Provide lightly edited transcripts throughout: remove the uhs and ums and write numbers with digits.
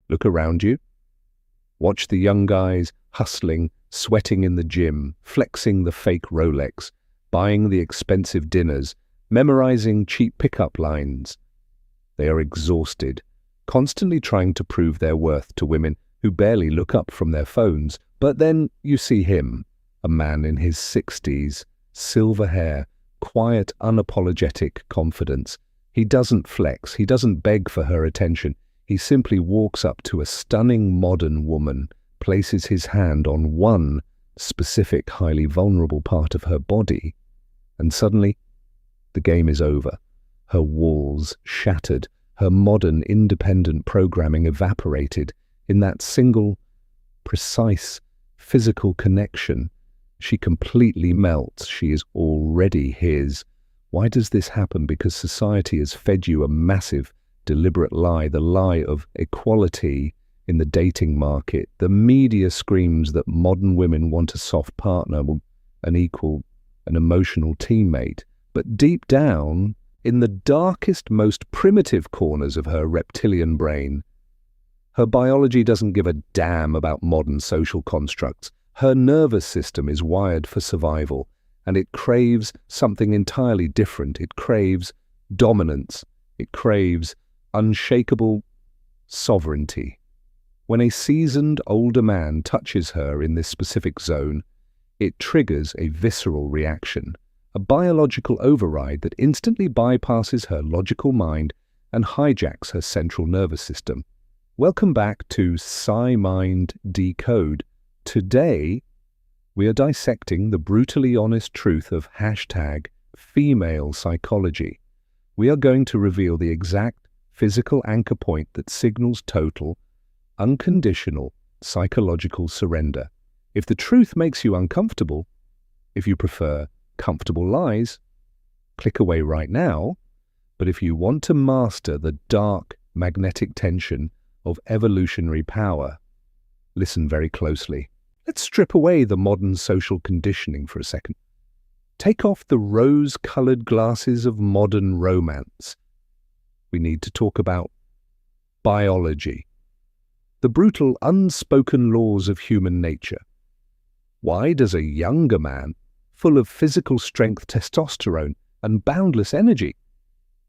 Look around you. Watch the young guys hustling, sweating in the gym, flexing the fake Rolex, buying the expensive dinners, memorizing cheap pickup lines. They are exhausted, constantly trying to prove their worth to women who barely look up from their phones. But then you see him, a man in his 60s, silver hair, quiet, unapologetic confidence. He doesn't flex, he doesn't beg for her attention. He simply walks up to a stunning modern woman, places his hand on one specific, highly vulnerable part of her body, and suddenly the game is over. Her walls shattered, her modern, independent programming evaporated. In that single, precise, physical connection, she completely melts. She is already his. Why does this happen? Because society has fed you a massive, deliberate lie, the lie of equality in the dating market. The media screams that modern women want a soft partner, an equal, an emotional teammate. But deep down, in the darkest, most primitive corners of her reptilian brain, her biology doesn't give a damn about modern social constructs. Her nervous system is wired for survival, and it craves something entirely different. It craves dominance. It craves unshakable sovereignty. When a seasoned older man touches her in this specific zone, it triggers a visceral reaction, a biological override that instantly bypasses her logical mind and hijacks her central nervous system. Welcome back to PsyMind Decode. Today, we are dissecting the brutally honest truth of #female psychology. We are going to reveal the exact physical anchor point that signals total, unconditional psychological surrender. If the truth makes you uncomfortable, if you prefer comfortable lies, click away right now. But if you want to master the dark magnetic tension of evolutionary power, listen very closely. Let's strip away the modern social conditioning for a second. Take off the rose-colored glasses of modern romance. We need to talk about biology, the brutal, unspoken laws of human nature. Why does a younger man, full of physical strength, testosterone, and boundless energy,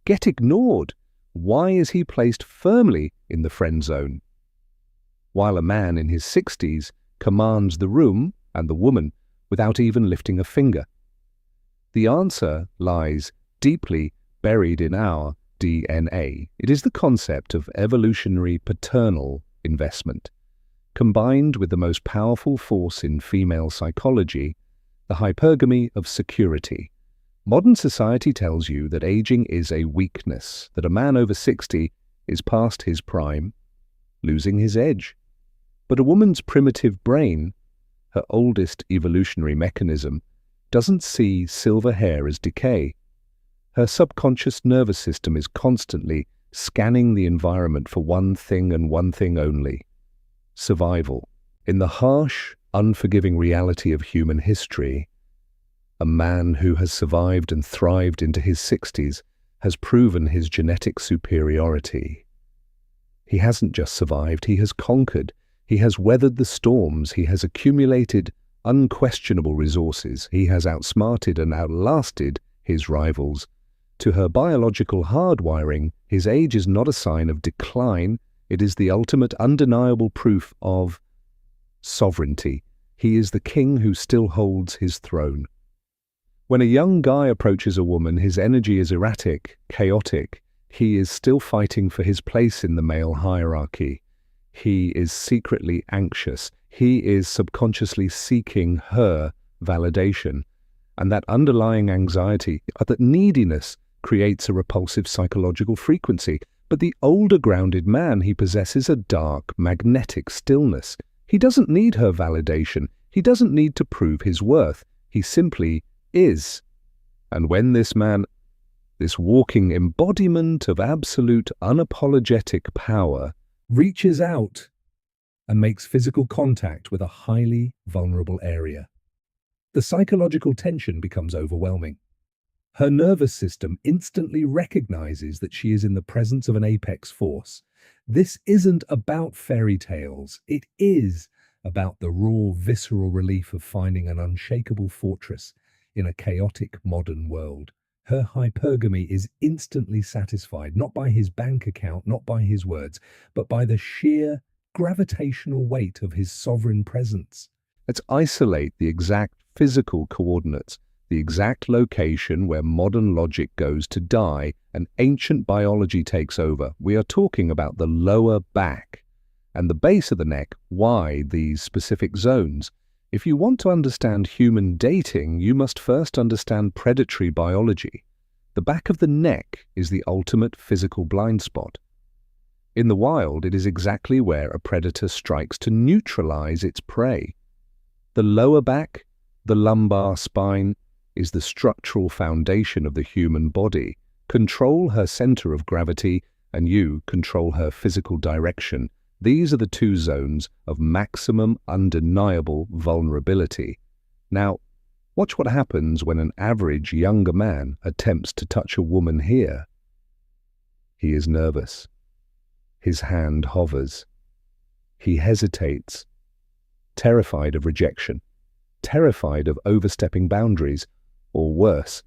get ignored? Why is he placed firmly in the friend zone, while a man in his 60s commands the room and the woman without even lifting a finger? The answer lies deeply buried in our DNA. It is the concept of evolutionary paternal investment, combined with the most powerful force in female psychology, the hypergamy of security. Modern society tells you that aging is a weakness, that a man over 60 is past his prime, losing his edge. But a woman's primitive brain, her oldest evolutionary mechanism, doesn't see silver hair as decay. Her subconscious nervous system is constantly scanning the environment for one thing and one thing only: survival. In the harsh, unforgiving reality of human history, a man who has survived and thrived into his 60s has proven his genetic superiority. He hasn't just survived, he has conquered. He has weathered the storms. He has accumulated unquestionable resources. He has outsmarted and outlasted his rivals. To her biological hardwiring, his age is not a sign of decline. It is the ultimate undeniable proof of sovereignty. He is the king who still holds his throne. When a young guy approaches a woman, his energy is erratic, chaotic. He is still fighting for his place in the male hierarchy. He is secretly anxious. He is subconsciously seeking her validation. And that underlying anxiety, that neediness, creates a repulsive psychological frequency. But the older grounded man, he possesses a dark, magnetic stillness. He doesn't need her validation. He doesn't need to prove his worth. He simply is. And when this man, this walking embodiment of absolute unapologetic power, reaches out and makes physical contact with a highly vulnerable area, the psychological tension becomes overwhelming. Her nervous system instantly recognizes that she is in the presence of an apex force. This isn't about fairy tales. It is about the raw, visceral relief of finding an unshakable fortress in a chaotic modern world. Her hypergamy is instantly satisfied, not by his bank account, not by his words, but by the sheer gravitational weight of his sovereign presence. Let's isolate the exact physical coordinates, the exact location where modern logic goes to die and ancient biology takes over. We are talking about the lower back and the base of the neck. Why these specific zones? If you want to understand human dating, you must first understand predatory biology. The back of the neck is the ultimate physical blind spot. In the wild, it is exactly where a predator strikes to neutralize its prey. The lower back, the lumbar spine, is the structural foundation of the human body. Control her center of gravity, and you control her physical direction. These are the two zones of maximum undeniable vulnerability. Now, watch what happens when an average younger man attempts to touch a woman here. He is nervous. His hand hovers. He hesitates, terrified of rejection, terrified of overstepping boundaries, or worse,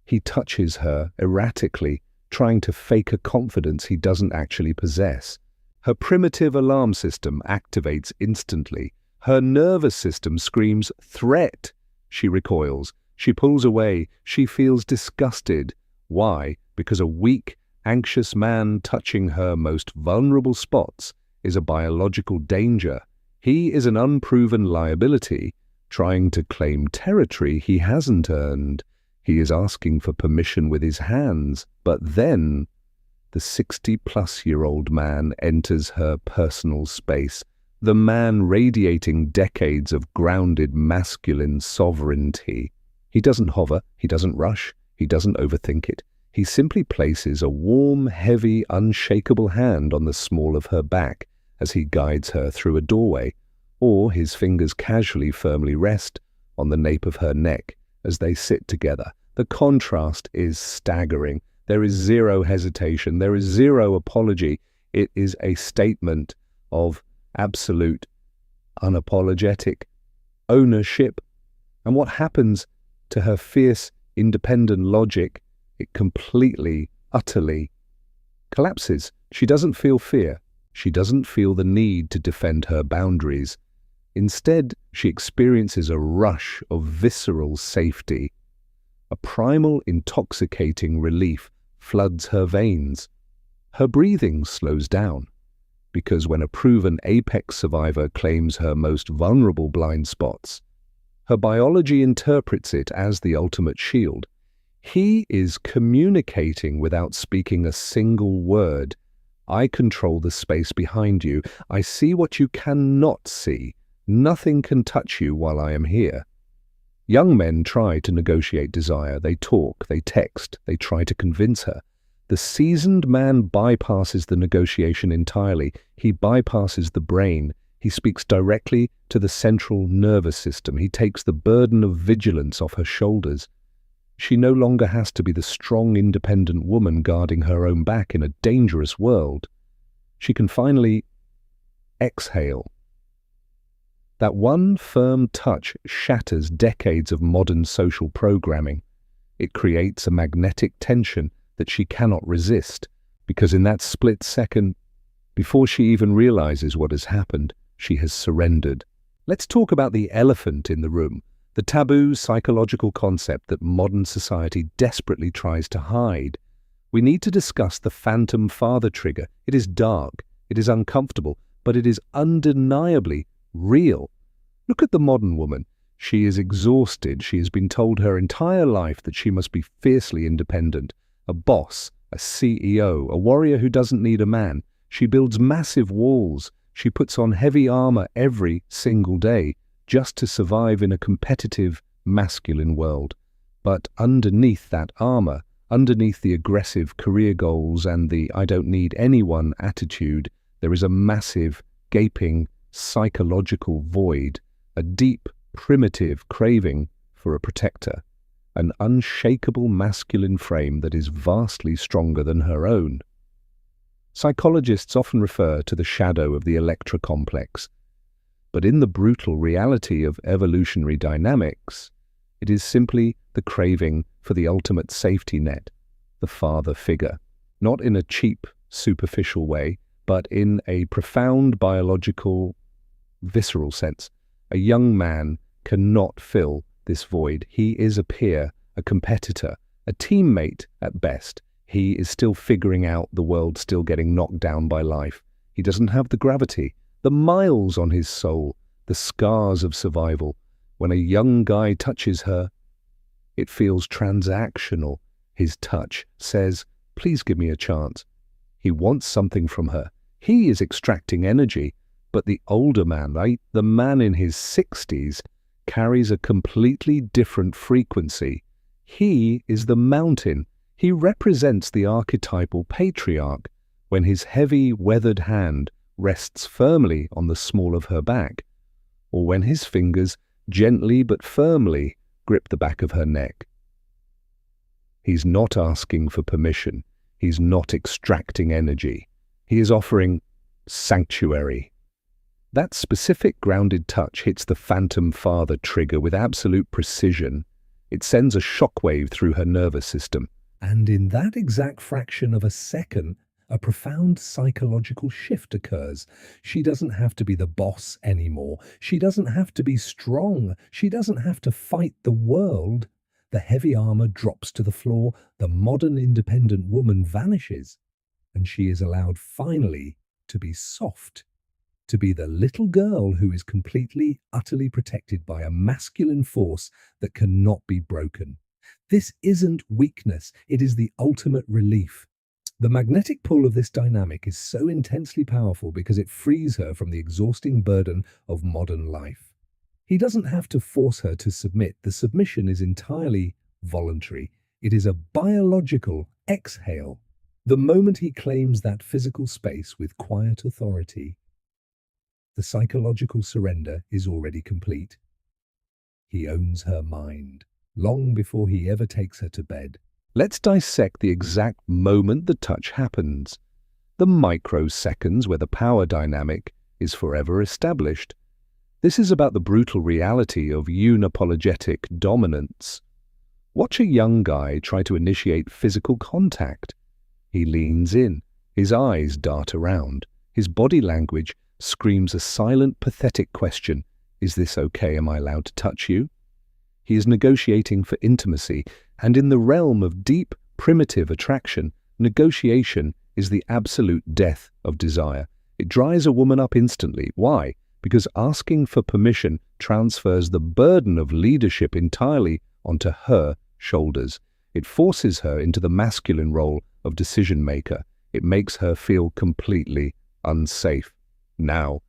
he touches her erratically, trying to fake a confidence he doesn't actually possess. Her primitive alarm system activates instantly. Her nervous system screams, "Threat!" She recoils. She pulls away. She feels disgusted. Why? Because a weak, anxious man touching her most vulnerable spots is a biological danger. He is an unproven liability, trying to claim territory he hasn't earned. He is asking for permission with his hands. But then the 60-plus-year-old man enters her personal space, the man radiating decades of grounded masculine sovereignty. He doesn't hover, he doesn't rush, he doesn't overthink it. He simply places a warm, heavy, unshakable hand on the small of her back as he guides her through a doorway, or his fingers casually firmly rest on the nape of her neck as they sit together. The contrast is staggering. There is zero hesitation. There is zero apology. It is a statement of absolute, unapologetic ownership. And what happens to her fierce, independent logic? It completely, utterly collapses. She doesn't feel fear. She doesn't feel the need to defend her boundaries. Instead, she experiences a rush of visceral safety. A primal, intoxicating relief floods her veins. Her breathing slows down, because when a proven apex survivor claims her most vulnerable blind spots, her biology interprets it as the ultimate shield. He is communicating without speaking a single word. I control the space behind you. I see what you cannot see. Nothing can touch you while I am here. Young men try to negotiate desire. They talk, they text, they try to convince her. The seasoned man bypasses the negotiation entirely. He bypasses the brain. He speaks directly to the central nervous system. He takes the burden of vigilance off her shoulders. She no longer has to be the strong, independent woman guarding her own back in a dangerous world. She can finally exhale. That one firm touch shatters decades of modern social programming. It creates a magnetic tension that she cannot resist, because in that split second, before she even realizes what has happened, she has surrendered. Let's talk about the elephant in the room, the taboo psychological concept that modern society desperately tries to hide. We need to discuss the phantom father trigger. It is dark, it is uncomfortable, but it is undeniably real. Look at the modern woman. She is exhausted. She has been told her entire life that she must be fiercely independent. A boss, a CEO, a warrior who doesn't need a man. She builds massive walls. She puts on heavy armor every single day just to survive in a competitive, masculine world. But underneath that armor, underneath the aggressive career goals and the "I don't need anyone" attitude, there is a massive, gaping, psychological void, a deep, primitive craving for a protector. an unshakable masculine frame that is vastly stronger than her own. Psychologists often refer to the shadow of the Electra complex, but in the brutal reality of evolutionary dynamics, it is simply the craving for the ultimate safety net, the father figure, not in a cheap, superficial way, but in a profound biological, visceral sense. A young man cannot fill this void. He is a peer, a competitor, a teammate at best. He is still figuring out the world, still getting knocked down by life. He doesn't have the gravity, the miles on his soul, the scars of survival. When a young guy touches her, it feels transactional. His touch says, please give me a chance. He wants something from her. He is extracting energy. But the older man, the man in his 60s, carries a completely different frequency. He is the mountain. He represents the archetypal patriarch when his heavy, weathered hand rests firmly on the small of her back, or when his fingers gently but firmly grip the back of her neck. He's not asking for permission. He's not extracting energy. He is offering sanctuary. That specific grounded touch hits the phantom father trigger with absolute precision. It sends a shockwave through her nervous system. And in that exact fraction of a second, a profound psychological shift occurs. She doesn't have to be the boss anymore. She doesn't have to be strong. She doesn't have to fight the world. The heavy armor drops to the floor. The modern independent woman vanishes. And she is allowed finally to be soft. To be the little girl who is completely, utterly protected by a masculine force that cannot be broken. This isn't weakness, it is the ultimate relief. The magnetic pull of this dynamic is so intensely powerful because it frees her from the exhausting burden of modern life. He doesn't have to force her to submit. The submission is entirely voluntary. It is a biological exhale. The moment he claims that physical space with quiet authority, the psychological surrender is already complete. He owns her mind, long before he ever takes her to bed. Let's dissect the exact moment the touch happens, the microseconds where the power dynamic is forever established. This is about the brutal reality of unapologetic dominance. Watch a young guy try to initiate physical contact. He leans in, his eyes dart around, his body language screams a silent, pathetic question. Is this okay? Am I allowed to touch you? He is negotiating for intimacy, and in the realm of deep, primitive attraction, negotiation is the absolute death of desire. It dries a woman up instantly. Why? Because asking for permission transfers the burden of leadership entirely onto her shoulders. It forces her into the masculine role of decision-maker. It makes her feel completely unsafe. Now,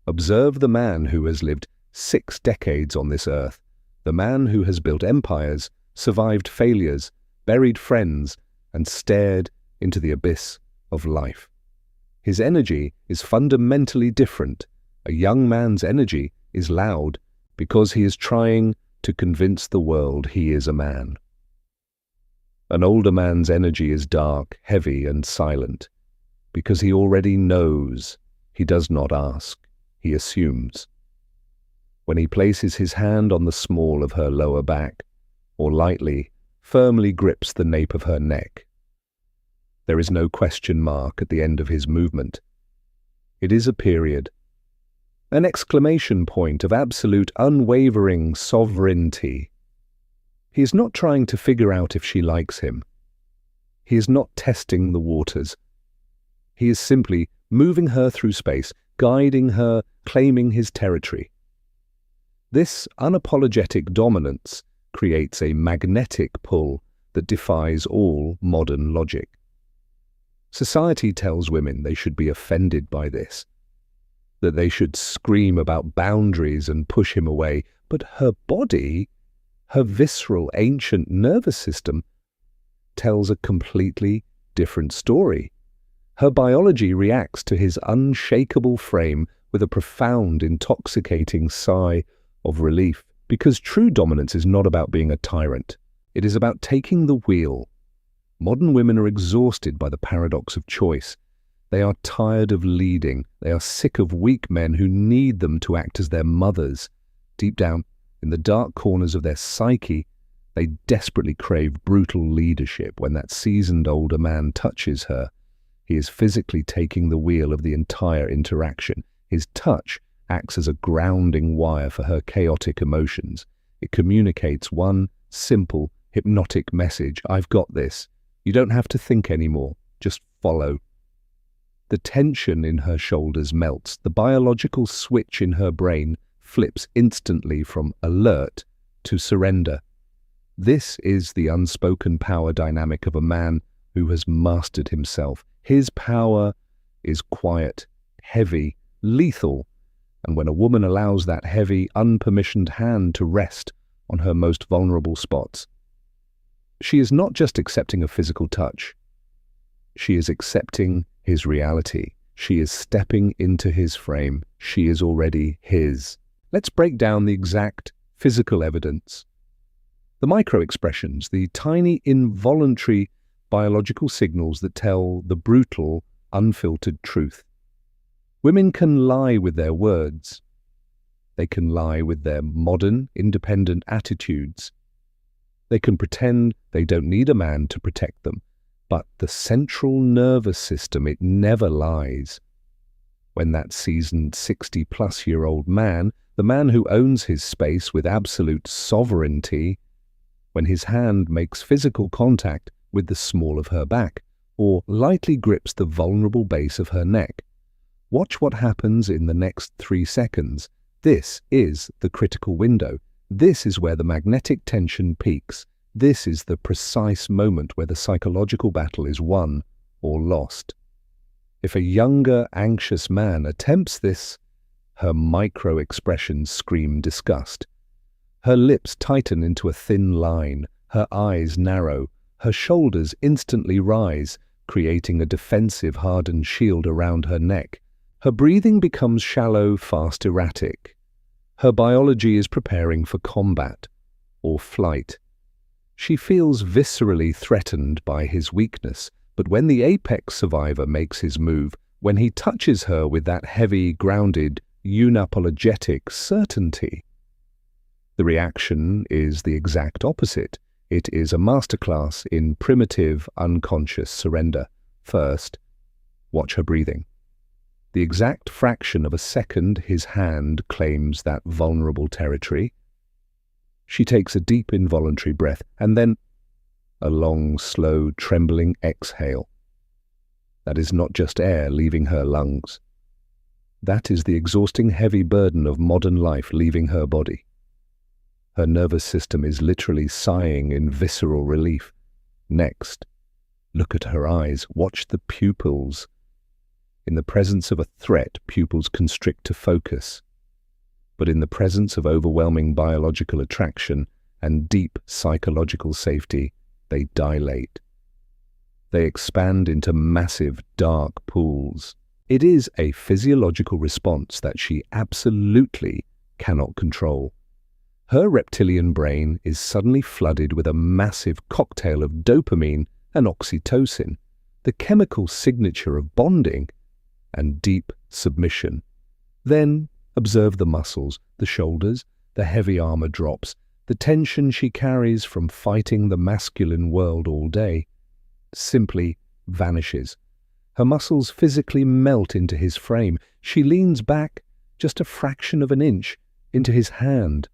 observe the man who has lived 6 decades on this earth, the man who has built empires, survived failures, buried friends, and stared into the abyss of life. His energy is fundamentally different. A young man's energy is loud because he is trying to convince the world he is a man. An older man's energy is dark, heavy, and silent because he already knows. He does not ask, he assumes. When he places his hand on the small of her lower back, or lightly, firmly grips the nape of her neck, there is no question mark at the end of his movement. It is a period, an exclamation point of absolute unwavering sovereignty. He is not trying to figure out if she likes him. He is not testing the waters. He is simply moving her through space, guiding her, claiming his territory. This unapologetic dominance creates a magnetic pull that defies all modern logic. Society tells women they should be offended by this, that they should scream about boundaries and push him away, but her body, her visceral, ancient nervous system, tells a completely different story. Her biology reacts to his unshakable frame with a profound, intoxicating sigh of relief, because true dominance is not about being a tyrant, It is about taking the wheel. Modern women are exhausted by the paradox of choice. They are tired of leading. They are sick of weak men who need them to act as their mothers. Deep down, in the dark corners of their psyche, they desperately crave brutal leadership. When that seasoned older man touches her, he is physically taking the wheel of the entire interaction. His touch acts as a grounding wire for her chaotic emotions. It communicates one simple, hypnotic message: I've got this. You don't have to think anymore. Just follow. The tension in her shoulders melts. The biological switch in her brain flips instantly from alert to surrender. This is the unspoken power dynamic of a man who has mastered himself. His power is quiet, heavy, lethal, and when a woman allows that heavy, unpermissioned hand to rest on her most vulnerable spots, she is not just accepting a physical touch. She is accepting his reality. She is stepping into his frame. She is already his. Let's break down the exact physical evidence. The micro-expressions, the tiny involuntary biological signals that tell the brutal, unfiltered truth. Women can lie with their words. They can lie with their modern, independent attitudes. They can pretend they don't need a man to protect them. But the central nervous system, it never lies. When that seasoned 60-plus-year-old man, the man who owns his space with absolute sovereignty, when his hand makes physical contact with the small of her back, or lightly grips the vulnerable base of her neck, watch what happens in the next 3 seconds. This is the critical window. This is where the magnetic tension peaks. This is the precise moment where the psychological battle is won or lost. If a younger, anxious man attempts this, her micro-expressions scream disgust. Her lips tighten into a thin line, her eyes narrow, her shoulders instantly rise, creating a defensive, hardened shield around her neck. Her breathing becomes shallow, fast, erratic. Her biology is preparing for combat or flight. She feels viscerally threatened by his weakness, but when the apex survivor makes his move, when he touches her with that heavy, grounded, unapologetic certainty, the reaction is the exact opposite. It is a masterclass in primitive, unconscious surrender. First, watch her breathing. The exact fraction of a second his hand claims that vulnerable territory, she takes a deep involuntary breath, and then a long, slow, trembling exhale. That is not just air leaving her lungs. That is the exhausting, heavy burden of modern life leaving her body. Her nervous system is literally sighing in visceral relief. Next, look at her eyes. Watch the pupils. In the presence of a threat, pupils constrict to focus. But in the presence of overwhelming biological attraction and deep psychological safety, they dilate. They expand into massive, dark pools. It is a physiological response that she absolutely cannot control. Her reptilian brain is suddenly flooded with a massive cocktail of dopamine and oxytocin, the chemical signature of bonding and deep submission. Then observe the muscles, the shoulders, the heavy armor drops, the tension she carries from fighting the masculine world all day simply vanishes. Her muscles physically melt into his frame. She leans back just a fraction of an inch into his hand.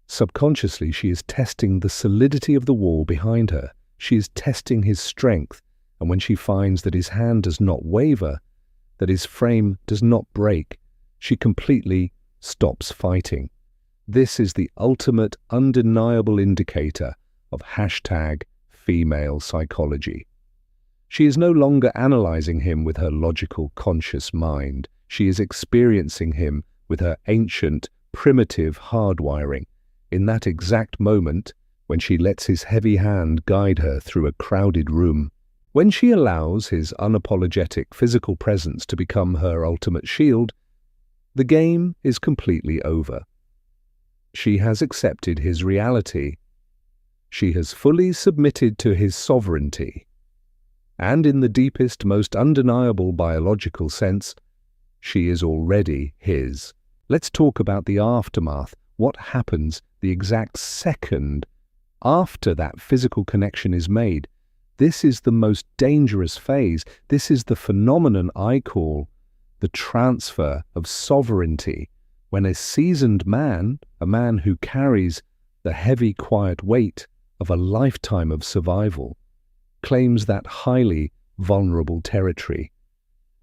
Subconsciously, she is testing the solidity of the wall behind her. She is testing his strength, and when she finds that his hand does not waver, that his frame does not break, she completely stops fighting. This is the ultimate, undeniable indicator of #female psychology. She is no longer analyzing him with her logical, conscious mind. She is experiencing him with her ancient, primitive hardwiring. In that exact moment, when she lets his heavy hand guide her through a crowded room, when she allows his unapologetic physical presence to become her ultimate shield, the game is completely over. She has accepted his reality. She has fully submitted to his sovereignty. And in the deepest, most undeniable biological sense, she is already his. Let's talk about the aftermath. What happens the exact second after that physical connection is made? This is the most dangerous phase. This is the phenomenon I call the transfer of sovereignty. When a seasoned man, a man who carries the heavy, quiet weight of a lifetime of survival, claims that highly vulnerable territory,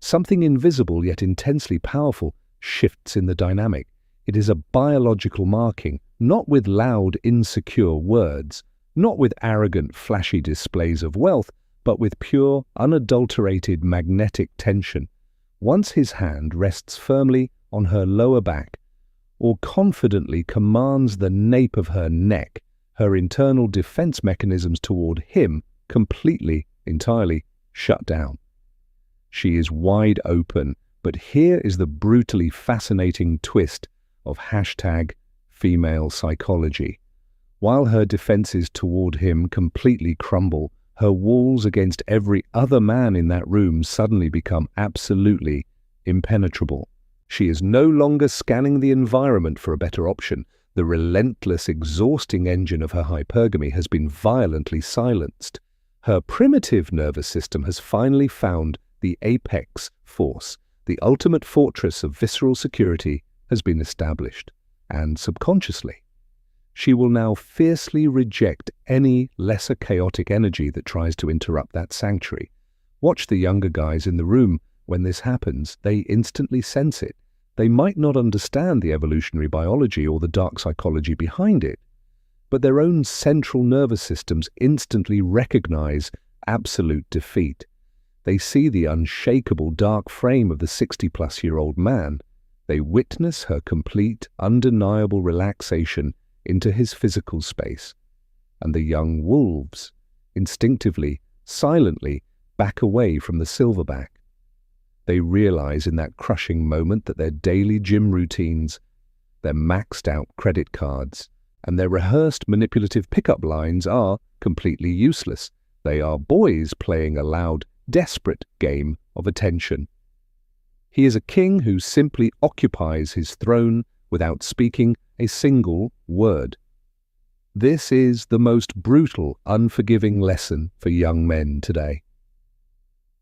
something invisible yet intensely powerful shifts in the dynamic. It is a biological marking, not with loud, insecure words, not with arrogant, flashy displays of wealth, but with pure, unadulterated magnetic tension. Once his hand rests firmly on her lower back, or confidently commands the nape of her neck, her internal defense mechanisms toward him completely, entirely shut down. She is wide open, but here is the brutally fascinating twist of #female psychology. While her defenses toward him completely crumble, her walls against every other man in that room suddenly become absolutely impenetrable. She is no longer scanning the environment for a better option. The relentless, exhausting engine of her hypergamy has been violently silenced. Her primitive nervous system has finally found the apex force. The ultimate fortress of visceral security has been established, and subconsciously, she will now fiercely reject any lesser chaotic energy that tries to interrupt that sanctuary. Watch the younger guys in the room. When this happens, they instantly sense it. They might not understand the evolutionary biology or the dark psychology behind it, but their own central nervous systems instantly recognize absolute defeat. They see the unshakable dark frame of the 60-plus-year-old man. They witness her complete, undeniable relaxation into his physical space. And the young wolves, instinctively, silently, back away from the silverback. They realize in that crushing moment that their daily gym routines, their maxed-out credit cards, and their rehearsed manipulative pickup lines are completely useless. They are boys playing a loud, desperate game of attention. He is a king who simply occupies his throne without speaking a single word. This is the most brutal, unforgiving lesson for young men today.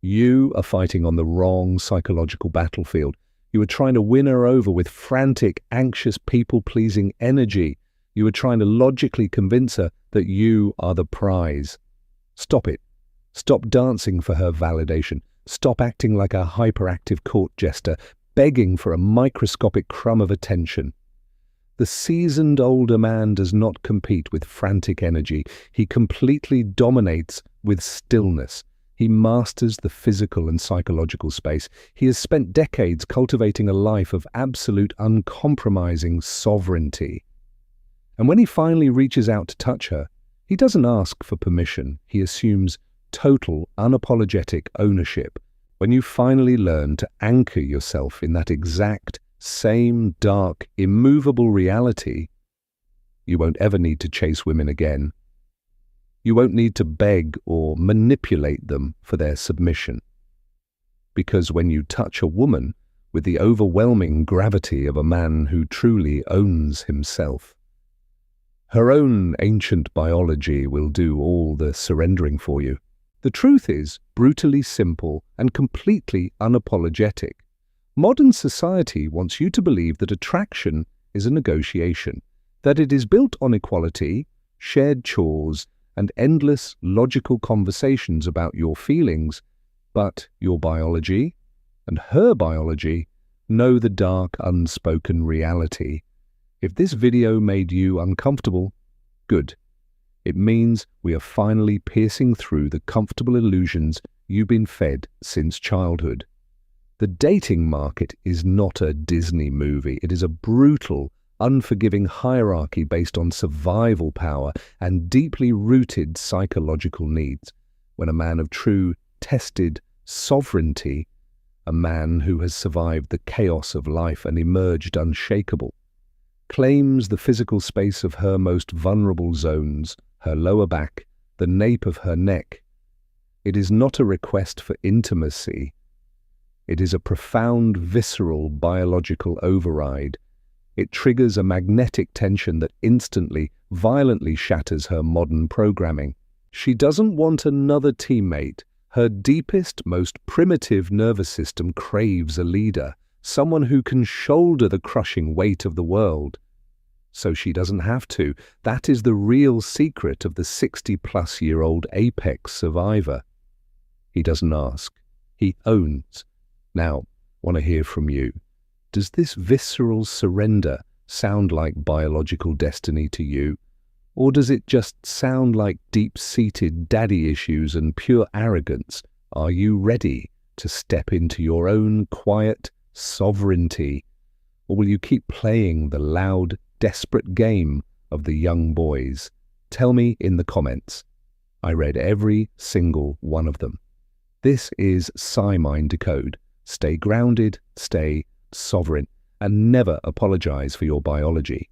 You are fighting on the wrong psychological battlefield. You are trying to win her over with frantic, anxious, people-pleasing energy. You are trying to logically convince her that you are the prize. Stop it. Stop dancing for her validation. Stop acting like a hyperactive court jester, begging for a microscopic crumb of attention. The seasoned older man does not compete with frantic energy. He completely dominates with stillness. He masters the physical and psychological space. He has spent decades cultivating a life of absolute, uncompromising sovereignty. And when he finally reaches out to touch her, he doesn't ask for permission. He assumes total, unapologetic ownership. When you finally learn to anchor yourself in that exact same dark, immovable reality, you won't ever need to chase women again. You won't need to beg or manipulate them for their submission. Because when you touch a woman with the overwhelming gravity of a man who truly owns himself, her own ancient biology will do all the surrendering for you. The truth is brutally simple and completely unapologetic. Modern society wants you to believe that attraction is a negotiation, that it is built on equality, shared chores, and endless logical conversations about your feelings, but your biology and her biology know the dark, unspoken reality. If this video made you uncomfortable, good. It means we are finally piercing through the comfortable illusions you've been fed since childhood. The dating market is not a Disney movie. It is a brutal, unforgiving hierarchy based on survival power and deeply rooted psychological needs. When a man of true, tested sovereignty, a man who has survived the chaos of life and emerged unshakable, claims the physical space of her most vulnerable zones, her lower back, the nape of her neck. It is not a request for intimacy. It is a profound, visceral, biological override. It triggers a magnetic tension that instantly, violently shatters her modern programming. She doesn't want another teammate. Her deepest, most primitive nervous system craves a leader, someone who can shoulder the crushing weight of the world. So she doesn't have to. That is the real secret of the 60-plus-year-old apex survivor. He doesn't ask. He owns. Now, want to hear from you. Does this visceral surrender sound like biological destiny to you? Or does it just sound like deep-seated daddy issues and pure arrogance? Are you ready to step into your own quiet sovereignty? Or will you keep playing the loud, desperate game of the young boys? Tell me in the comments. I read every single one of them. This is PsyMind Decode. Stay grounded, stay sovereign, and never apologize for your biology.